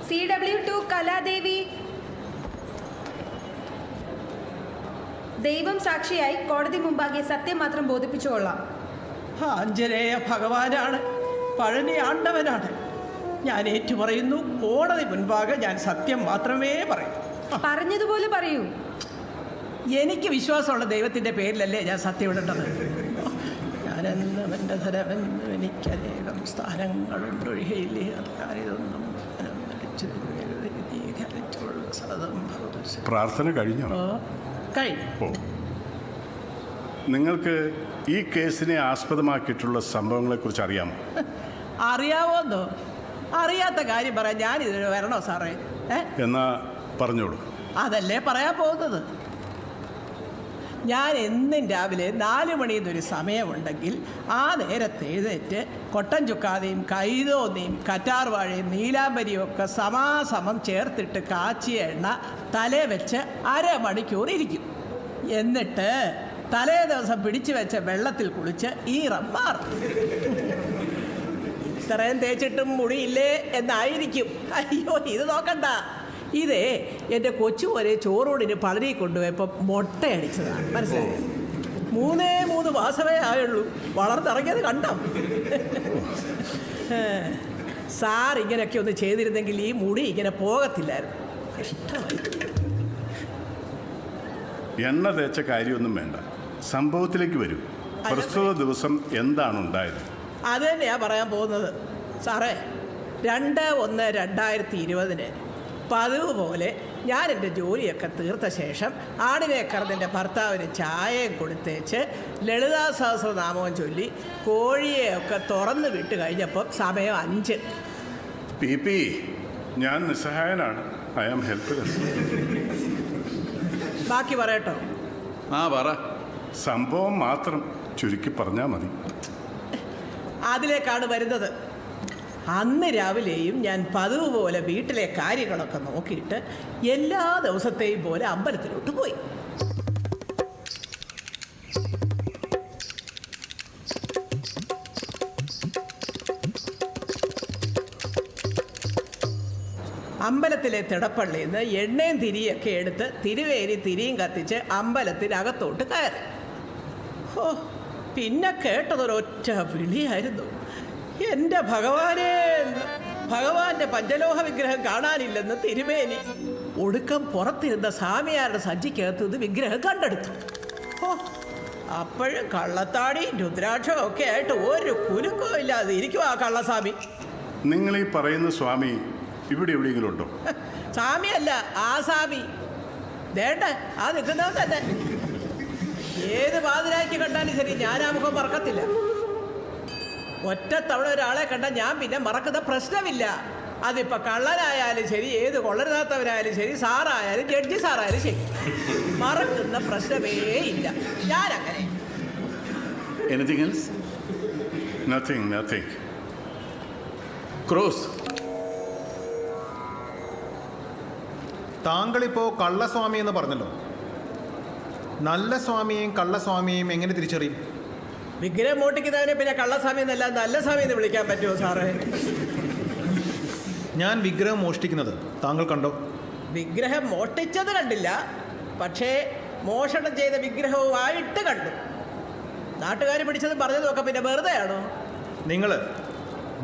CW2 Kaladevi. ദൈവം സാക്ഷിയായി കോടതി മുമ്പാകെ സത്യം മാത്രം ബോധിപ്പിച്ചുകൊള്ളാം. ആഞ്ജനേയ ഭഗവാനാണ്, പഴനി ആണ്ടവനാണ്. ഞാൻ ഏറ്റുപറയുന്നു, കോടതി മുൻപാകെ ഞാൻ സത്യം മാത്രമേ പറയൂ. പറഞ്ഞതുപോലെ പറയൂ. എനിക്ക് വിശ്വാസമുള്ള ദൈവത്തിൻ്റെ പേരിലല്ലേ ഞാൻ സത്യം ഇടേണ്ടത്. ഞാനെന്നവൻ്റെ ധനമെന്നും എനിക്കനേകം സ്ഥാനങ്ങളുണ്ടൊഴികയില്ലേ. അതൊന്നും പ്രാർത്ഥന കഴിഞ്ഞോ? കഴിഞ്ഞു. നിങ്ങൾക്ക് ഈ കേസിനെ ആസ്പദമാക്കിയിട്ടുള്ള സംഭവങ്ങളെക്കുറിച്ച് അറിയാമോ? അറിയാവോന്നോ? അറിയാത്ത കാര്യം പറയാൻ ഞാനിതിന് വരണോ സാറേ? എന്നാ പറഞ്ഞോളൂ. അതല്ലേ പറയാൻ പോകുന്നത്. ഞാൻ എന്നും രാവിലെ 4 മണിന്നൊരു സമയമുണ്ടെങ്കിൽ ആ നേരത്തെ എഴുന്നേറ്റ് കൊട്ടൻ ചുക്കാതെയും കൈതോന്നിയും കറ്റാർവാഴയും നീലാംബരിയും ഒക്കെ സമാസമം ചേർത്തിട്ട് കാച്ചിയ എണ്ണ തലേ വെച്ച് 1/2 മണിക്കൂർ ഇരിക്കും. എന്നിട്ട് തലേ ദിവസം പിടിച്ചു വെച്ച വെള്ളത്തിൽ കുളിച്ച് ഈറം മാറും. ഇത്രയും തേച്ചിട്ടും മുടിയില്ലേ എന്നായിരിക്കും. അയ്യോ, ഇത് നോക്കണ്ട. ഇതേ എൻ്റെ കൊച്ചു വരെ ചോറൂടിന് പളനി കൊണ്ടുപോയപ്പോൾ മുട്ടയടിച്ചതാണ്. മനസ്സിലായി? 3 മാസമേ ആയുള്ളൂ. വളർന്നിറങ്ങിയത് കണ്ടോ? സാർ ഇങ്ങനെയൊക്കെ ഒന്ന് ചെയ്തിരുന്നെങ്കിൽ ഈ മുടി ഇങ്ങനെ പോകത്തില്ലായിരുന്നു. ഇഷ്ടമായി. എണ്ണ തേച്ച കാര്യമൊന്നും വേണ്ട, സംഭവത്തിലേക്ക് വരൂ. പ്രസ്തുത ദിവസം എന്താണ് ഉണ്ടായത്? അത് തന്നെയാണ് പറയാൻ പോകുന്നത് സാറേ. 2/1/2020 പതിവ് പോലെ ഞാൻ എൻ്റെ ജോലിയൊക്കെ തീർത്ത ശേഷം ആടിനേക്കറിൻ്റെ ഭർത്താവിന് ചായയും കൊടുത്തേച്ച് ലളിതാ സഹസ്രനാമവും ചൊല്ലി കോഴിയെയൊക്കെ തുറന്ന് വിട്ട് കഴിഞ്ഞപ്പോൾ സമയം 5. PP, ഞാൻ നിസ്സഹായനാണ്. I am helpless. ബാക്കി പറയട്ടോ? പറ. സംഭവം മാത്രം ചുരുക്കി പറഞ്ഞാൽ മതി. അതിലേക്കാണ് വരുന്നത്. അന്ന് രാവിലെയും ഞാൻ പതിവ് പോലെ വീട്ടിലെ കാര്യങ്ങളൊക്കെ നോക്കിയിട്ട് എല്ലാ ദിവസത്തെയും പോലെ അമ്പലത്തിലോട്ട് പോയി. അമ്പലത്തിലെ തിടപ്പള്ളിയിൽ നിന്ന് എണ്ണയും തിരിയൊക്കെ എടുത്ത് തിരുവേരി തിരിയും കത്തിച്ച് അമ്പലത്തിനകത്തോട്ട് കയറി. ഓ, പിന്നെ കേട്ടതൊരൊറ്റ വിളിയായിരുന്നു, എൻ്റെ ഭഗവാനേ. ഭഗവാന്റെ പഞ്ചലോഹ വിഗ്രഹം കാണാനില്ലെന്ന് തിരുമേനി. ഒടുക്കം പുറത്തിരുന്ന സ്വാമിയാരുടെ സജ്ജിക്കകത്ത് ഇത് വിഗ്രഹം കണ്ടെടുത്തു. ഓ, അപ്പോഴും കള്ളത്താടി രുദ്രാക്ഷം ഒക്കെ ആയിട്ട് ഒരു കുലുക്കവും ഇല്ലാതെ ഇരിക്കും ആ കള്ളസ്വാമി. നിങ്ങൾ ഈ പറയുന്ന സ്വാമി ഇവിടെ എവിടെയെങ്കിലും ഉണ്ടോ? സ്വാമിയല്ല, ആ സ്വാമി. വേണ്ട, ആ നിൽക്കുന്നവൻ തന്നെ. ഏത് പാതിരാക്കി കണ്ടാലും ശരി, ഞാൻ ആ മുഖം മറക്കത്തില്ല. ഒറ്റത്തവണ ഒരാളെ കണ്ടാൽ ഞാൻ പിന്നെ മറക്കുന്ന പ്രശ്നമില്ല. അതിപ്പോൾ കള്ളനായാലും ശരി, ഏത് കൊള്ളരുതാത്തവരായാലും ശരി, സാറായാലും ജഡ്ജി സാറായാലും ശരി, മറക്കുന്ന പ്രശ്നമേ ഇല്ല. ഞാനങ്ങനെ. Anything else? നത്തിങ്. ക്രോസ്. താങ്കളിപ്പോൾ കള്ളസ്വാമി എന്ന് പറഞ്ഞല്ലോ. നല്ല സ്വാമിയെയും കള്ളസ്വാമിയെയും എങ്ങനെ തിരിച്ചറിയും? വിഗ്രഹം മോട്ടിക്കുന്നവനെ പിന്നെ കള്ളസ്വാമി എന്നല്ല നല്ല സ്വാമി എന്ന് വിളിക്കാൻ പറ്റുമോ സാറേ? ഞാൻ വിഗ്രഹം മോഷ്ടിക്കുന്നത് താങ്കൾ കണ്ടോ? വിഗ്രഹം മോഷ്ടിച്ചത് കണ്ടില്ല, പക്ഷേ മോഷണം ചെയ്ത വിഗ്രഹവുമായിട്ട് കണ്ടു. നാട്ടുകാർ പിടിച്ചതും പറഞ്ഞതും ഒക്കെ പിന്നെ വെറുതെയാണോ? നിങ്ങൾ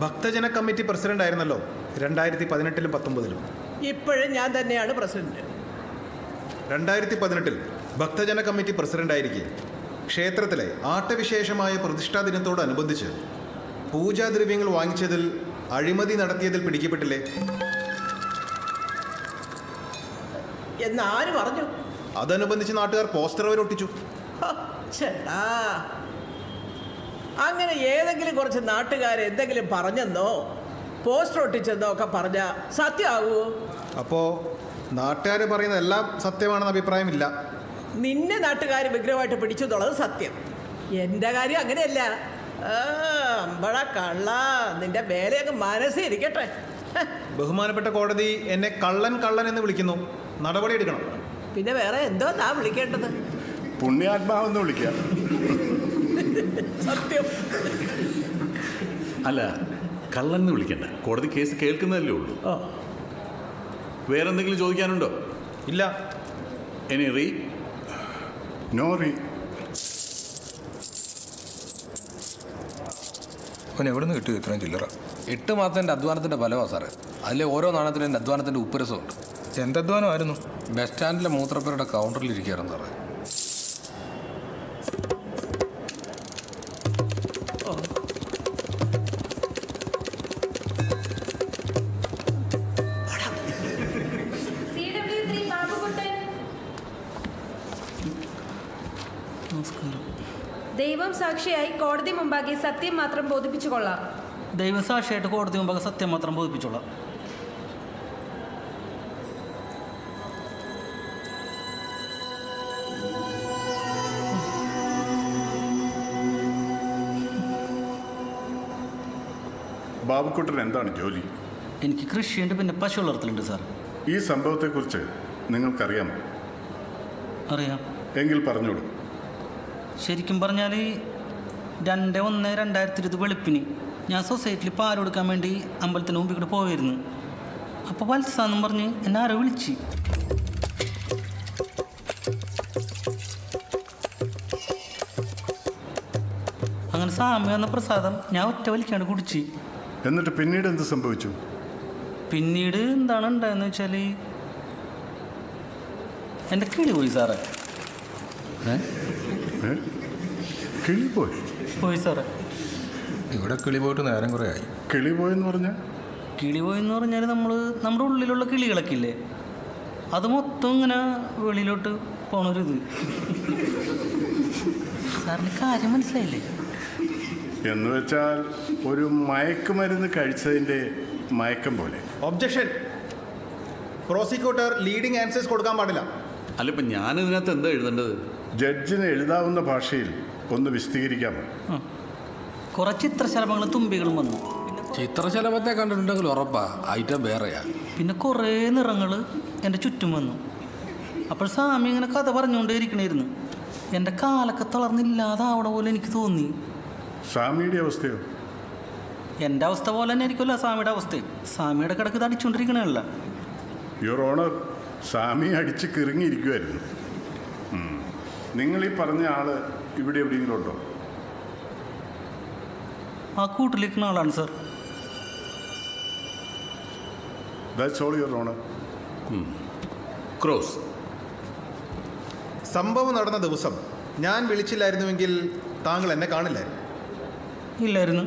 ഭക്തജന കമ്മിറ്റി പ്രസിഡന്റ് ആയിരുന്നല്ലോ 2018-ലും 19-ലും. ഇപ്പോഴും ഞാൻ തന്നെയാണ് പ്രസിഡന്റ്. 2018-ൽ ഭക്തജന കമ്മിറ്റി പ്രസിഡന്റായിരിക്കെ ക്ഷേത്രത്തിലെ ആട്ടവിശേഷമായ പ്രതിഷ്ഠാ ദിനത്തോടനുബന്ധിച്ച് പൂജാദ്രവ്യങ്ങൾ വാങ്ങിച്ചതിൽ അഴിമതി നടത്തിയതിൽ പിടിക്കപ്പെട്ടില്ലേ? എന്നാര് പറഞ്ഞു? അതനുബന്ധിച്ച് നാട്ടുകാർ പോസ്റ്റർ അവർ ഒട്ടിച്ചു. ചേട്ടാ, അങ്ങനെ ഏതെങ്കിലും കുറച്ച് നാട്ടുകാർ എന്തെങ്കിലും പറഞ്ഞെന്നോ പോസ്റ്റർ ഒട്ടിച്ചെന്നോ ഒക്കെ പറഞ്ഞാൽ സത്യമാകുമോ? അപ്പോൾ നാട്ടുകാർ പറയുന്ന എല്ലാം സത്യമാണെന്ന് അഭിപ്രായമില്ല. നിന്നെ നാട്ടുകാർ വിഗ്രഹമായിട്ട് പിടിച്ചു എന്നുള്ളത് സത്യം. എൻ്റെ കാര്യം അങ്ങനെയല്ല. അമ്പഴ കള്ള, നിന്റെ വേലയൊക്കെ മനസ്സിരിക്കട്ടെ. ബഹുമാനപ്പെട്ട കോടതി എന്നെ കള്ളൻ എന്ന് വിളിക്കുന്നു. നടപടിയെടുക്കണം. പിന്നെ വേറെ എന്തോ നാം വിളിക്കേണ്ടത്? പുണ്യാത്മാവെന്ന് വിളിക്കാം. സത്യം. അല്ല, കള്ളെന്ന് വിളിക്കണ്ട. കോടതി കേസ് കേൾക്കുന്നതല്ലേ ഉള്ളൂ. ഓ, വേറെന്തെങ്കിലും ചോദിക്കാനുണ്ടോ? ഇല്ല. Any re? No re. അവൻ എവിടെ നിന്ന് കിട്ടി ഇത്രയും ചില്ലറ? 8 മാസത്തിൻ്റെ അധ്വാനത്തിൻ്റെ ഫലമാണ് സാറേ. അതിലെ ഓരോ നാണയത്തിലും എൻ്റെ അധ്വാനത്തിൻ്റെ ഉപ്പുരസമുണ്ട്. എന്ത് അധ്വാനമായിരുന്നു? ബസ് സ്റ്റാൻഡിലെ മൂത്രപ്പേരുടെ കൗണ്ടറിൽ ഇരിക്കുകയായിരുന്നു സാറേ. CW3 ബാബുകുട്ടൻ. ദൈവം സാക്ഷിയായി കോടതി മുമ്പാകെ സത്യം മാത്രം ബോധിപ്പിച്ചു കൊള്ളാം. ദൈവസാക്ഷിയായിട്ട് കോടതി മുമ്പാകെ സത്യം മാത്രം ബോധിപ്പിച്ചോളാം. ബാബുക്കുട്ടൻ എന്താണ് ജോലി? എനിക്ക് കൃഷിയുണ്ട്, പിന്നെ പശു വളർത്തലുണ്ട് സാർ. ഈ സംഭവത്തെക്കുറിച്ച് നിങ്ങൾക്കറിയാമോ? അറിയാം. എങ്കിൽ പറഞ്ഞോളൂ. ശരിക്കും പറഞ്ഞാൽ 2/1/2020 വെളുപ്പിന് ഞാൻ സൊസൈറ്റിയിൽ പാൽ കൊടുക്കാൻ വേണ്ടി അമ്പലത്തിന് മുമ്പിൽ കൂടെ പോയിരുന്നു. അപ്പോൾ വത്സാന്നും പറഞ്ഞ് എന്നെ ആരോ വിളിച്ച്. അങ്ങനെ സാമ്യ എന്ന പ്രസാദം ഞാൻ ഒറ്റ വലിക്കാണ്ട് കുടിച്ച്. എന്നിട്ട് പിന്നീട് എന്ത് സംഭവിച്ചു? പിന്നീട് എന്താണ് ഉണ്ടായെന്ന് വെച്ചാൽ എൻ്റെ കിളി പോയി സാറേ. ഏ? കിളി പോയി സാറേ. ഇവിടെ കിളി പോയിട്ട് നേരം കുറേ ആയി. കിളി പോയെന്ന് പറഞ്ഞാൽ? കിളി പോയെന്ന് പറഞ്ഞാൽ നമ്മുടെ ഉള്ളിലുള്ള കിളികളൊക്കെ ഇല്ലേ, അത് മൊത്തം ഇങ്ങനെ വെളിയിലോട്ട് പോണൊരിത്. സാറിന് കാര്യം മനസ്സിലായില്ലേ? എന്ന് വെച്ചാൽ ഒരു മയക്കുമരുന്ന് കഴിച്ചതിൻ്റെ മയക്കം പോലെ. ഒബ്ജക്ഷൻ. പ്രോസിക്യൂട്ടർ ലീഡിംഗ് ആൻസേഴ്സ് കൊടുക്കാൻ പാടില്ല. അല്ല, ഇപ്പം ഞാനിതിനകത്ത് എന്താ എഴുതേണ്ടത്? ജഡ്ജിന് എഴുതാവുന്ന ഭാഷയിൽ ഒന്ന് വിശദീകരിക്കാമോ? കുറച്ച് ചിത്രശലഭങ്ങളും തുമ്പികളും വന്നു. ചിത്രശലഭത്തെ കണ്ടിട്ടുണ്ടെങ്കിൽ ഉറപ്പാ ഐറ്റം വേറെയാ. പിന്നെ കുറേ നിറങ്ങൾ എൻ്റെ ചുറ്റും വന്നു. അപ്പോൾ സ്വാമി ഇങ്ങനെ കഥ പറഞ്ഞുകൊണ്ടേ ഇരിക്കണമായിരുന്നു. എൻ്റെ കാലൊക്കെ തളർന്നില്ലാതാവണ പോലെ എനിക്ക് തോന്നി. സ്വാമിയുടെ അവസ്ഥയോ? എൻ്റെ അവസ്ഥ പോലെ തന്നെ ആയിരിക്കുമല്ലോ സ്വാമിയുടെ അവസ്ഥയും. സ്വാമിയുടെ കിടക്ക് ഇത് അടിച്ചുകൊണ്ടിരിക്കണല്ല. യുവർ ഓണർ, സ്വാമി അടിച്ച് കിറങ്ങിയിരിക്കുമായിരുന്നു. നിങ്ങൾ ഈ പറഞ്ഞ ആള് ഇവിടെ എവിടെയെങ്കിലും ഉണ്ടോ? ആ കൂട്ടിലിരിക്കുന്ന ആളാണ് sir. That's all your honour. Cross. സംഭവം നടന്ന ദിവസം ഞാൻ വിളിച്ചില്ലായിരുന്നുവെങ്കിൽ താങ്കൾ എന്നെ കാണില്ലായിരുന്നു. ഇല്ലായിരുന്നു.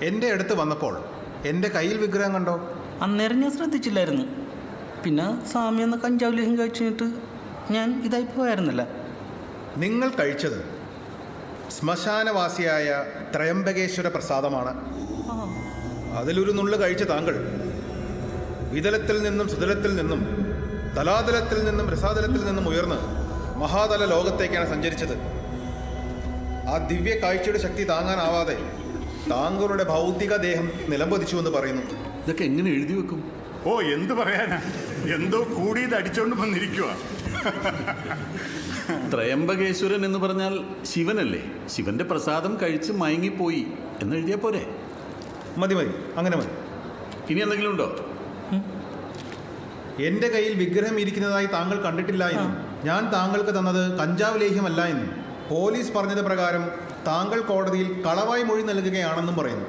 എൻ്റെ അടുത്ത് വന്നപ്പോൾ എൻ്റെ കയ്യിൽ വിഗ്രഹം കണ്ടോ? അന്നേരം ഞാൻ ശ്രദ്ധിച്ചില്ലായിരുന്നു. പിന്നെ സ്വാമി എന്ന കഞ്ചാവ് ലേഹം കഴിച്ചിട്ട് ഞാൻ ഇതായി പോയായിരുന്നില്ല. നിങ്ങൾ കഴിച്ചത് ശ്മശാനവാസിയായ ത്രയംബകേശ്വര പ്രസാദമാണ്. അതിലൊരു നുള്ളു കഴിച്ച താങ്കൾ വിതലത്തിൽ നിന്നും സുതലത്തിൽ നിന്നും തലാതലത്തിൽ നിന്നും രസാതലത്തിൽ നിന്നും ഉയർന്ന് മഹാതല ലോകത്തേക്കാണ് സഞ്ചരിച്ചത്. ആ ദിവ്യ കാഴ്ചയുടെ ശക്തി താങ്ങാനാവാതെ താങ്കളുടെ ഭൗതിക ദേഹം നിലംപതിച്ചുവെന്ന് പറയുന്നു. ഇതൊക്കെ എങ്ങനെ എഴുതി വെക്കും? ഓ, എന്ത് പറയാനാ, എന്തോ കൂടിയത് അടിച്ചോണ്ട് വന്നിരിക്കുക. ത്രയംബകേശ്വരൻ എന്ന് പറഞ്ഞാൽ ശിവനല്ലേ? ശിവന്റെ പ്രസാദം കഴിച്ച് മയങ്ങിപ്പോയി എന്നെഴുതിയാൽ പോരെ? മതി മതി, അങ്ങനെ മതി. ഇനി എന്തെങ്കിലും ഉണ്ടോ? എൻ്റെ കയ്യിൽ വിഗ്രഹം ഇരിക്കുന്നതായി താങ്കൾ കണ്ടിട്ടില്ല എന്നും ഞാൻ താങ്കൾക്ക് തന്നത് കഞ്ചാവ് ലേഹ്യമല്ല എന്നും പോലീസ് പറഞ്ഞത് പ്രകാരം താങ്കൾ കോടതിയിൽ കളവായി മൊഴി നൽകുകയാണെന്നും പറയുന്നു.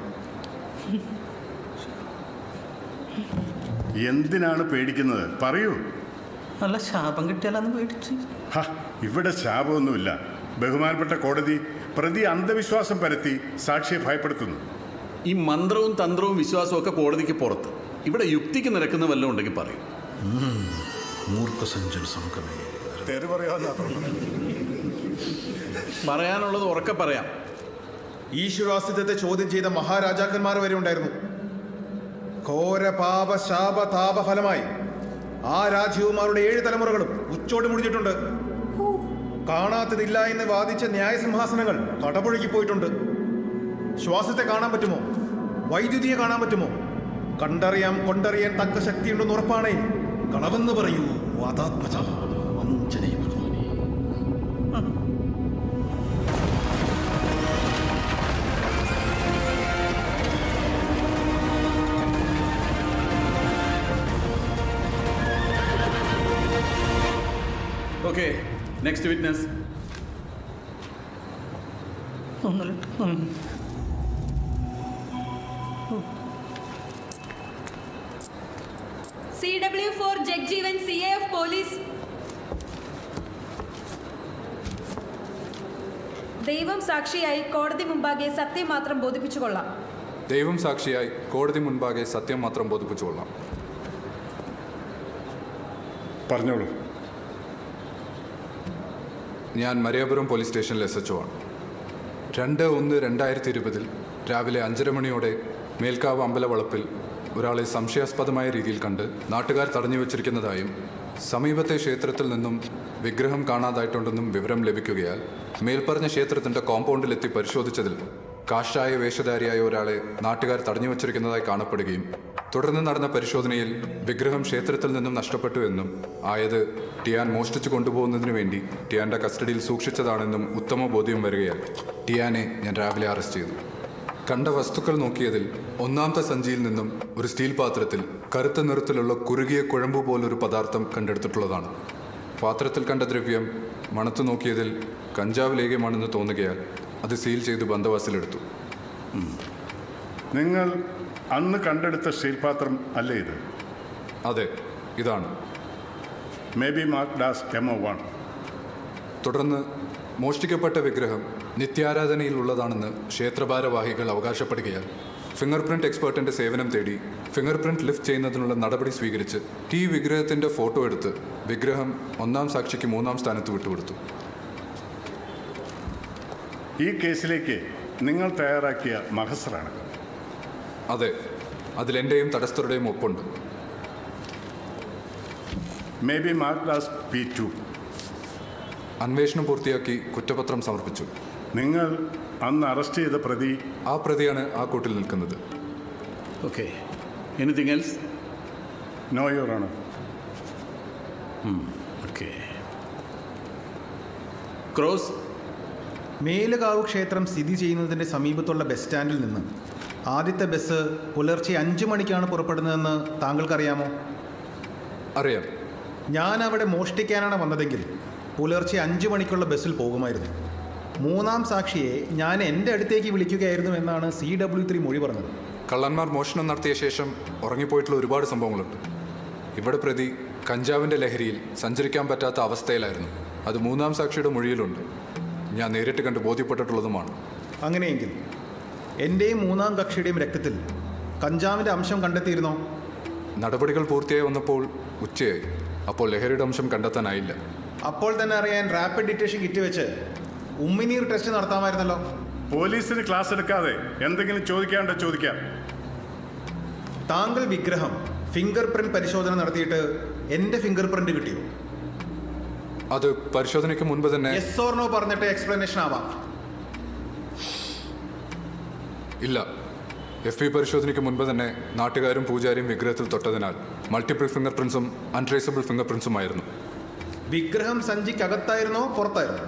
എന്തിനാണ് പേടിക്കുന്നത്? പറയൂ. നല്ല ശാപം കിട്ടിയാലെന്ന് പേടിച്ച്. ഇവിടെ ശാപമൊന്നുമില്ല. ബഹുമാനപ്പെട്ട കോടതി പ്രതി അന്ധവിശ്വാസം പരത്തി സാക്ഷിയെ ഭയപ്പെടുത്തുന്നു. ഈ മന്ത്രവും തന്ത്രവും വിശ്വാസവും ഒക്കെ കോടതിക്ക് പുറത്ത്. ഇവിടെ യുക്തിക്ക് നിരക്കുന്ന വല്ലതും ഉണ്ടെങ്കിൽ പറയും. പറയാനുള്ളത് ഉറക്കെ പറയാം. ഈശ്വരാസ്തിത്വത്തെ ചോദ്യം ചെയ്ത മഹാരാജാക്കന്മാർ വരെ ഉണ്ടായിരുന്നു. ഘോര പാപ ശാപ താപ ഫലമായി ആ രാജ്യവുമാരുടെ 7 തലമുറകളും ഉച്ചോട് മുടിഞ്ഞിട്ടുണ്ട്. കാണാത്തതില്ല എന്ന് വാദിച്ച ന്യായസിംഹാസനങ്ങൾ കടപുഴകി പോയിട്ടുണ്ട്. ശ്വാസത്തെ കാണാൻ പറ്റുമോ? വൈദ്യുതിയെ കാണാൻ പറ്റുമോ? കണ്ടറിയാം കൊണ്ടറിയാൻ തക്ക ശക്തിയുണ്ടെന്ന് ഉറപ്പാണേ കളവെന്ന് പറയൂ വാതാത്മജ വഞ്ചനയും. Okay, next witness. CW4 Jagjeevan CA of police. ദൈവം സാക്ഷിയായി കോടതി മുമ്പാകെ സത്യം മാത്രം ബോധിപ്പിച്ചുകൊള്ളാം. ദൈവം സാക്ഷിയായി കോടതി മുൻപാകെ സത്യം മാത്രം ബോധിപ്പിച്ചുകൊള്ളാം. പറഞ്ഞോളൂ. ഞാൻ മരിയാപുരം പോലീസ് സ്റ്റേഷനിൽ SHO ആണ്. 2/1/2020 രാവിലെ 5:30 മണിയോടെ മേൽക്കാവ് അമ്പലവളപ്പിൽ ഒരാളെ സംശയാസ്പദമായ രീതിയിൽ കണ്ട് നാട്ടുകാർ തടഞ്ഞു വച്ചിരിക്കുന്നതായും സമീപത്തെ ക്ഷേത്രത്തിൽ നിന്നും വിഗ്രഹം കാണാതായിട്ടുണ്ടെന്നും വിവരം ലഭിക്കുകയാൽ മേൽപ്പറഞ്ഞ ക്ഷേത്രത്തിൻ്റെ കോമ്പൗണ്ടിലെത്തി പരിശോധിച്ചതിൽ കാഷായ വേഷധാരിയായ ഒരാളെ നാട്ടുകാർ തടഞ്ഞു വച്ചിരിക്കുന്നതായി കാണപ്പെടുകയും തുടർന്ന് നടന്ന പരിശോധനയിൽ വിഗ്രഹം ക്ഷേത്രത്തിൽ നിന്നും നഷ്ടപ്പെട്ടു എന്നും ആയത് ടിയാൻ മോഷ്ടിച്ചു കൊണ്ടുപോകുന്നതിന് വേണ്ടി ടിയാൻ്റെ കസ്റ്റഡിയിൽ സൂക്ഷിച്ചതാണെന്നും ഉത്തമ ബോധ്യം വരികയാൽ ടിയാനെ ഞാൻ രാവിലെ അറസ്റ്റ് ചെയ്തു. കണ്ട വസ്തുക്കൾ നോക്കിയതിൽ ഒന്നാമത്തെ സഞ്ചിയിൽ നിന്നും ഒരു സ്റ്റീൽ പാത്രത്തിൽ കറുത്ത നിറത്തിലുള്ള കുറുകിയ കുഴമ്പ് പോലൊരു പദാർത്ഥം കണ്ടെടുത്തിട്ടുള്ളതാണ്. പാത്രത്തിൽ കണ്ട ദ്രവ്യം മണത്തു നോക്കിയതിൽ കഞ്ചാവ് ലേഖ്യമാണെന്ന് തോന്നുകയാൽ അത് സീൽ ചെയ്ത് ബന്ദോബസ്തിലെടുത്തു. നിങ്ങൾ അന്ന് കണ്ടെടുത്ത സ്റ്റീൽ പാത്രം അല്ലേ ഇത്? അതെ, ഇതാണ്. May be marked as MO1. തുടർന്ന് മോഷ്ടിക്കപ്പെട്ട വിഗ്രഹം നിത്യാരാധനയിലുള്ളതാണെന്ന് ക്ഷേത്രഭാരവാഹികൾ അവകാശപ്പെടുകയാൽ ഫിംഗർ പ്രിന്റ് എക്സ്പേർട്ടിന്റെ സേവനം തേടി ഫിംഗർ പ്രിന്റ് ലിഫ്റ്റ് ചെയ്യുന്നതിനുള്ള നടപടി സ്വീകരിച്ച് വിഗ്രഹത്തിന്റെ ഫോട്ടോ എടുത്ത് വിഗ്രഹം 1-ാം സാക്ഷിക്ക് 3-ാം സ്ഥാനത്ത് വിട്ടുകൊടുത്തു. ഈ കേസിലേക്ക് നിങ്ങൾ തയ്യാറാക്കിയ മഹസറാണ്. അതെ, അതിലെൻ്റെയും തടസ്ഥരുടെയും ഒപ്പുണ്ട്. May be marked as P2. അന്വേഷണം പൂർത്തിയാക്കി കുറ്റപത്രം സമർപ്പിച്ചു. നിങ്ങൾ അന്ന് അറസ്റ്റ് ചെയ്ത പ്രതി ആ പ്രതിയാണ് ആ കൂട്ടിൽ നിൽക്കുന്നത്. Okay, anything else? No your honour. Okay. Cross. Melukavu ക്ഷേത്രം സ്ഥിതി ചെയ്യുന്നതിൻ്റെ സമീപത്തുള്ള ബസ് സ്റ്റാൻഡിൽ നിന്ന് ആദ്യത്തെ ബസ് പുലർച്ചെ 5 മണിക്കാണ് പുറപ്പെടുന്നതെന്ന് താങ്കൾക്കറിയാമോ? അറിയാം. ഞാൻ അവിടെ മോഷ്ടിക്കാനാണ് വന്നതെങ്കിൽ പുലർച്ചെ 5 മണിക്കുള്ള ബസ്സിൽ പോകുമായിരുന്നു. 3-ാം സാക്ഷിയെ ഞാൻ എൻ്റെ അടുത്തേക്ക് വിളിക്കുകയായിരുന്നു എന്നാണ് CW3 മൊഴി പറഞ്ഞത്. കള്ളന്മാർ മോഷണം നടത്തിയ ശേഷം ഉറങ്ങിപ്പോയിട്ടുള്ള ഒരുപാട് സംഭവങ്ങളുണ്ട്. ഇവിടെ പ്രതി കഞ്ചാവിൻ്റെ ലഹരിയിൽ സഞ്ചരിക്കാൻ പറ്റാത്ത അവസ്ഥയിലായിരുന്നു. അത് 3-ാം സാക്ഷിയുടെ മൊഴിയിലുണ്ട്. ഞാൻ നേരിട്ട് കണ്ട് ബോധ്യപ്പെട്ടിട്ടുള്ളതുമാണ്. അങ്ങനെയെങ്കിൽ എൻ്റെയും 3-ാം കക്ഷിയുടെയും രക്തത്തിൽ കഞ്ചാവിൻ്റെ അംശം കണ്ടെത്തിയിരുന്നോ? നടപടികൾ പൂർത്തിയായി വന്നപ്പോൾ ഉച്ചയായി. അപ്പോൾ ലഹരിയുടെ അംശം കണ്ടെത്താനായില്ല. അപ്പോൾ തന്നെ അറിയാൻ റാപ്പിഡ് ഡിറ്റക്ഷൻ കിറ്റ് വെച്ച് ഉമ്മിനീർ ടെസ്റ്റ് നടത്താമായിരുന്നല്ലോ. പോലീസിന് ക്ലാസ് എടുക്കാതെ എന്തെങ്കിലും ചോദിക്കാണ്ടോ? ചോദിക്കാം. താങ്കൾ വിഗ്രഹം ഫിംഗർ പ്രിന്റ് പരിശോധന നടത്തിയിട്ട് എൻ്റെ ഫിംഗർ പ്രിന്റ് കിട്ടിയോ? അത് പരിശോധനയ്ക്ക് മുൻപ് തന്നെ യെസ് ഓർ നോ പറഞ്ഞിട്ട് എക്സ്പ്ലനേഷൻ ആവാം. ഇല്ല. FB പരിശോധനയ്ക്ക് മുൻപ് തന്നെ നാട്ടുകാരും പൂജാരിയും വിഗ്രഹത്തിൽ തൊട്ടതിനാൽ മൾട്ടിപ്പിൾ ഫിംഗർ പ്രിൻസും അൺട്രേസബിൾ ഫിംഗർ പ്രിൻസുമായിരുന്നു. വിഗ്രഹം സഞ്ചിക്കകത്തായിരുന്നോ പുറത്തായിരുന്നോ?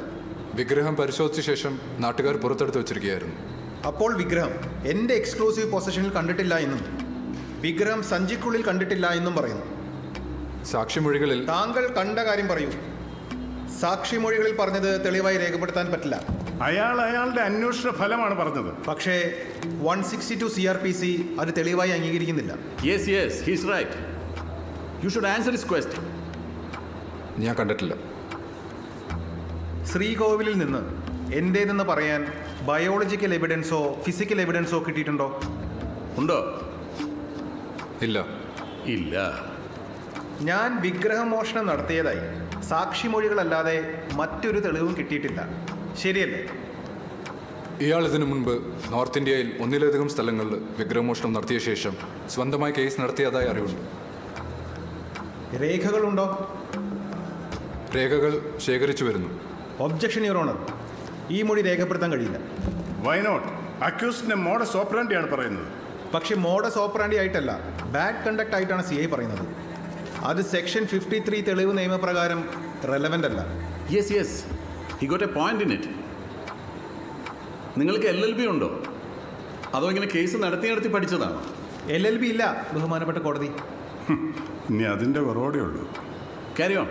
വിഗ്രഹം പരിശോധിച്ച ശേഷം നാട്ടുകാർ പുറത്തെടുത്ത് വെച്ചിരിക്കുകയായിരുന്നു. അപ്പോൾ വിഗ്രഹം എൻ്റെ എക്സ്ക്ലൂസീവ് പൊസഷനിൽ കണ്ടിട്ടില്ല എന്നും വിഗ്രഹം സഞ്ചിക്കുള്ളിൽ കണ്ടിട്ടില്ല എന്നും പറയുന്നു. സാക്ഷിമൊഴികളിൽ താങ്കൾ കണ്ട കാര്യം പറയൂ. സാക്ഷിമൊഴികളിൽ പറഞ്ഞത് തെളിവായി രേഖപ്പെടുത്താൻ പറ്റില്ല. അയാളുടെ അന്വേഷണ ഫലമാണ് പറഞ്ഞത്. പക്ഷേ 162 CRPC അത് തെളിവായി അംഗീകരിക്കുന്നില്ല. Yes yes, he's right. You should answer his question. ഞാൻ കണ്ടിട്ടില്ല. ശ്രീകോവിലിൽ നിന്ന് എൻ്റേതെന്ന് പറയാൻ ബയോളജിക്കൽ എവിഡൻസോ ഫിസിക്കൽ എവിഡൻസോ കിട്ടിയിട്ടുണ്ടോ? ഉണ്ടോ? ഇല്ല. ഇല്ല. ഞാൻ വിഗ്രഹമോഷണം നടത്തിയതായി സാക്ഷിമൊഴികളല്ലാതെ മറ്റൊരു തെളിവും കിട്ടിയിട്ടില്ല. ശരിയല്ലേ? ഇയാൾ ഇതിനു മുൻപ് നോർത്ത് ഇന്ത്യയിൽ 1-ലധികം സ്ഥലങ്ങളിൽ വിഗ്രഹമോഷണം നടത്തിയ ശേഷം സ്വന്തമായി കേസ് നടത്തിയതായി അറിവുണ്ട്. രേഖകളുണ്ടോ? രേഖകൾ ശേഖരിച്ചു വരുന്നു. ഒബ്ജക്ഷൻ യുവർ ഓണർ, ഈ മൊഴി രേഖപ്പെടുത്താൻ കഴിയില്ല. Why not? അക്യൂസ്ഡിന്റെ മോഡസ് ഓപ്പറാൻഡിയാണ് പറയുന്നത്. പക്ഷേ മോഡസ് ഓപ്പറാൻഡി ആയിട്ടല്ല, ബാഡ് കണ്ടക്ട് ആയിട്ടാണ് CI പറയുന്നത്. അത് സെക്ഷൻ 53 തെളിവ് നിയമപ്രകാരം റെലവൻ്റ് അല്ല. Yes yes, he got A point in it. നിങ്ങൾക്ക് LLB ഉണ്ടോ? അതോ ഇങ്ങനെ കേസ് നടത്തി പഠിച്ചതാണോ? LLB ഇല്ല ബഹുമാനപ്പെട്ട കോടതി. ഇനി അതിൻ്റെ കുറവോടെ ഉള്ളൂ. Carry on.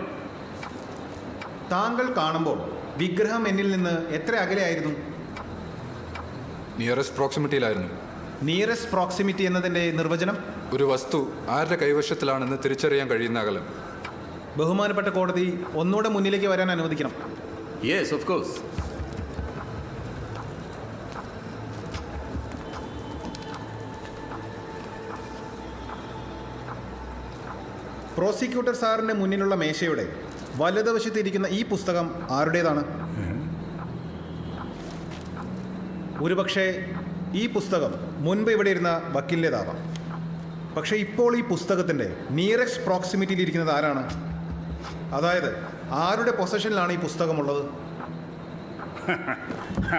താങ്കൾ കാണുമ്പോൾ വിഗ്രഹം എന്നിൽ നിന്ന് എത്ര അകലെയായിരുന്നു? നിയറസ്റ്റ് പ്രോക്സിമിറ്റിയിലായിരുന്നു. നിയറസ്റ്റ് പ്രോക്സിമിറ്റി എന്നതിൻ്റെ നിർവചനം? ഒരു വസ്തു ആരുടെ കൈവശത്തിലാണെന്ന് തിരിച്ചറിയാൻ കഴിയുന്ന അകലം. ബഹുമാനപ്പെട്ട കോടതി ഒന്നുകൂടെ മുന്നിലേക്ക് വരാൻ അനുവദിക്കണം. Yes of course. പ്രോസിക്യൂട്ടർ സാറിൻ്റെ മുന്നിലുള്ള മേശയുടെ വലതുവശത്ത് ഇരിക്കുന്ന ഈ പുസ്തകം ആരുടേതാണ്? ഒരുപക്ഷെ ഈ പുസ്തകം മുൻപ് ഇവിടെ ഇരുന്ന വക്കീലിൻ്റെതാവാം. പക്ഷേ ഇപ്പോൾ ഈ പുസ്തകത്തിൻ്റെ നിയറസ്റ്റ് പ്രോക്സിമിറ്റിയിൽ ഇരിക്കുന്നത് ആരാണ്? അതായത് ആരുടെ പൊസഷനിലാണ് ഈ പുസ്തകമുള്ളത്?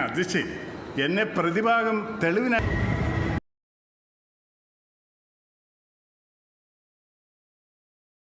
അത് ശരി, എന്നെ പ്രതിഭാഗം തെളിവിനായി